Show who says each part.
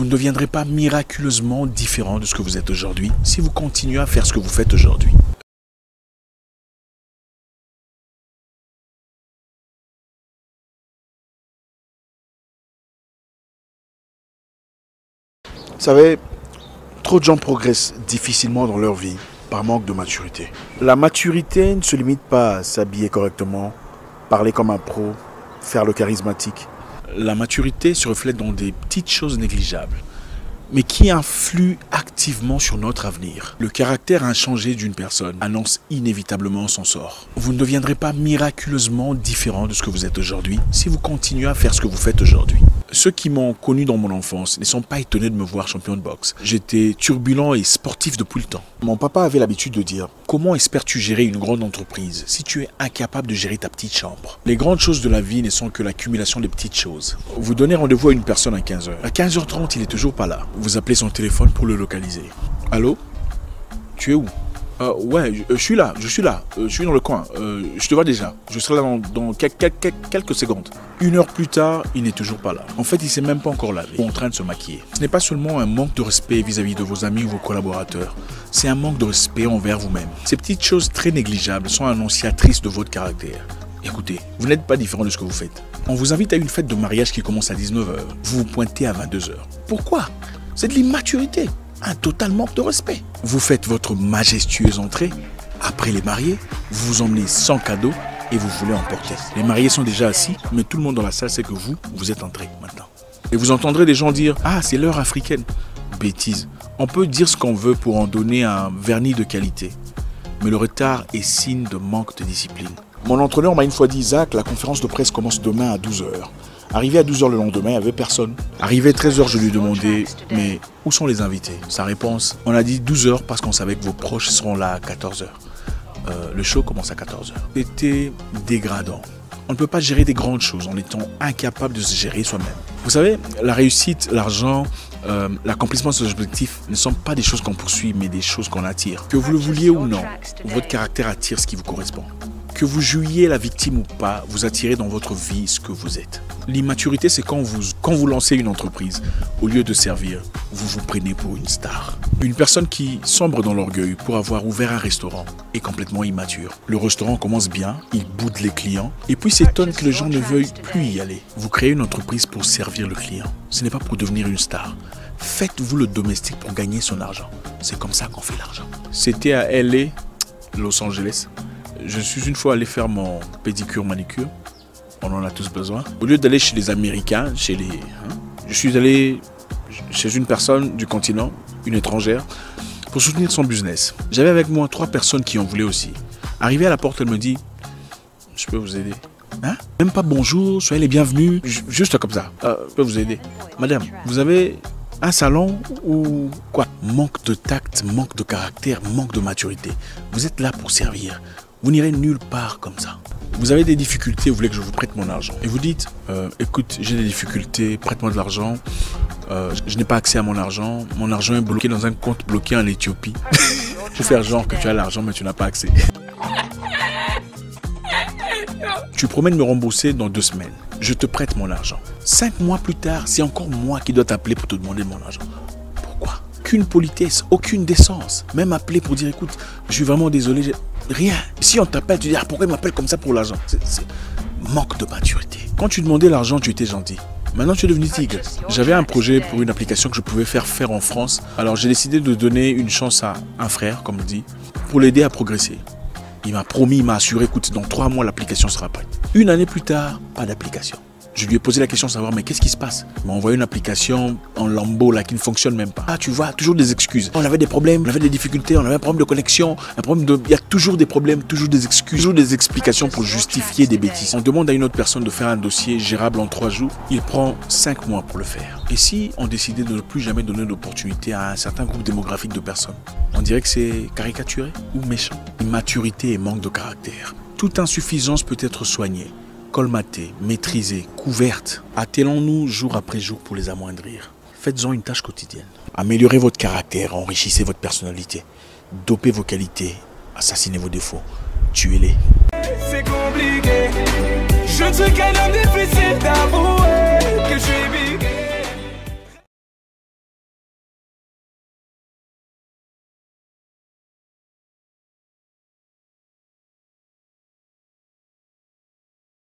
Speaker 1: Vous ne deviendrez pas miraculeusement différent de ce que vous êtes aujourd'hui si vous continuez à faire ce que vous faites aujourd'hui. Vous savez, trop de gens progressent difficilement dans leur vie par manque de maturité. La maturité ne se limite pas à s'habiller correctement, parler comme un pro, faire le charismatique. La maturité se reflète dans des petites choses négligeables, mais qui influent activement sur notre avenir. Le caractère inchangé d'une personne annonce inévitablement son sort. Vous ne deviendrez pas miraculeusement différent de ce que vous êtes aujourd'hui si vous continuez à faire ce que vous faites aujourd'hui. Ceux qui m'ont connu dans mon enfance ne sont pas étonnés de me voir champion de boxe. J'étais turbulent et sportif depuis le temps. Mon papa avait l'habitude de dire « Comment espères-tu gérer une grande entreprise si tu es incapable de gérer ta petite chambre ?» Les grandes choses de la vie ne sont que l'accumulation de petites choses. Vous donnez rendez-vous à une personne à 15h. À 15h30, il n'est toujours pas là. Vous appelez son téléphone pour le localiser. « Allô? Tu es où ?» Ouais, je suis là, je suis dans le coin, je te vois déjà, je serai là dans quelques secondes. 1 heure plus tard, il n'est toujours pas là. En fait, il ne s'est même pas encore lavé, en train de se maquiller. Ce n'est pas seulement un manque de respect vis-à-vis de vos amis ou vos collaborateurs, c'est un manque de respect envers vous-même. Ces petites choses très négligeables sont annonciatrices de votre caractère. Écoutez, vous n'êtes pas différent de ce que vous faites. On vous invite à une fête de mariage qui commence à 19h, vous vous pointez à 22h. Pourquoi? C'est de l'immaturité. Un total manque de respect. Vous faites votre majestueuse entrée. Après les mariés, vous vous emmenez sans cadeau et vous voulez emporter. Les mariés sont déjà assis, mais tout le monde dans la salle sait que vous êtes entré maintenant. Et vous entendrez des gens dire « Ah, c'est l'heure africaine ». Bêtise. On peut dire ce qu'on veut pour en donner un vernis de qualité. Mais le retard est signe de manque de discipline. Mon entraîneur m'a une fois dit « Isaac, la conférence de presse commence demain à 12h ». Arrivé à 12h le lendemain, il n'y avait personne. Arrivé à 13h, je lui ai demandé « Mais où sont les invités ?» Sa réponse « On a dit 12h parce qu'on savait que vos proches seront là à 14h. Le show commence à 14h. » C'était dégradant. On ne peut pas gérer des grandes choses en étant incapable de se gérer soi-même. Vous savez, la réussite, l'argent, l'accomplissement de ses objectifs ne sont pas des choses qu'on poursuit, mais des choses qu'on attire. Que vous le vouliez ou non, votre caractère attire ce qui vous correspond. Que vous jouiez la victime ou pas, vous attirez dans votre vie ce que vous êtes. L'immaturité, c'est quand vous lancez une entreprise, au lieu de servir, vous vous prenez pour une star. Une personne qui sombre dans l'orgueil pour avoir ouvert un restaurant est complètement immature. Le restaurant commence bien, il boude les clients, et puis s'étonne que les gens ne veuillent plus y aller. Vous créez une entreprise pour servir le client. Ce n'est pas pour devenir une star. Faites-vous le domestique pour gagner son argent. C'est comme ça qu'on fait l'argent. C'était à LA, Los Angeles. Je suis une fois allé faire mon pédicure manicure. On en a tous besoin. Au lieu d'aller chez les Américains, je suis allé chez une personne du continent, une étrangère, pour soutenir son business. J'avais avec moi 3 personnes qui en voulaient aussi. Arrivé à la porte, elle me dit « Je peux vous aider ?» Hein? Même pas bonjour, soyez les bienvenus, juste comme ça. Je peux vous aider. Madame, vous avez un salon ou quoi? Manque de tact, manque de caractère, manque de maturité. Vous êtes là pour servir. Vous n'irez nulle part comme ça. Vous avez des difficultés, vous voulez que je vous prête mon argent. Et vous dites, écoute, j'ai des difficultés, prête-moi de l'argent. Je n'ai pas accès à mon argent est bloqué dans un compte bloqué en Éthiopie. Je vais faire genre que tu as l'argent, mais tu n'as pas accès. Tu promets de me rembourser dans 2 semaines. Je te prête mon argent. 5 mois plus tard, c'est encore moi qui dois t'appeler pour te demander mon argent. Pourquoi? Aucune politesse, aucune décence. Même appeler pour dire, écoute, je suis vraiment désolé. Rien. Si on t'appelle, tu dis, ah, pourquoi il m'appelle comme ça pour l'argent? C'est manque de maturité. Quand tu demandais l'argent, tu étais gentil. Maintenant, tu es devenu tigre. J'avais un projet pour une application que je pouvais faire en France. Alors, j'ai décidé de donner une chance à un frère, comme on dit, pour l'aider à progresser. Il m'a promis, il m'a assuré, écoute, dans 3 mois, l'application sera prête. 1 année plus tard, pas d'application. Je lui ai posé la question de savoir, mais qu'est-ce qui se passe? Il m'a envoyé une application en lambeau là qui ne fonctionne même pas. Ah, tu vois, toujours des excuses. On avait des problèmes, on avait des difficultés, on avait un problème de connexion, il y a toujours des problèmes, toujours des excuses, toujours des explications pour justifier des bêtises. On demande à une autre personne de faire un dossier gérable en 3 jours, il prend 5 mois pour le faire. Et si on décidait de ne plus jamais donner d'opportunité à un certain groupe démographique de personnes, on dirait que c'est caricaturé ou méchant. Immaturité et manque de caractère. Toute insuffisance peut être soignée, colmatée, maîtrisée, couverte. Attelons-nous jour après jour pour les amoindrir. Faites-en une tâche quotidienne. Améliorez votre caractère, enrichissez votre personnalité. Dopez vos qualités, assassinez vos défauts. Tuez-les. C'est compliqué. Je ne suis qu'un homme difficile d'avouer que je suis bien.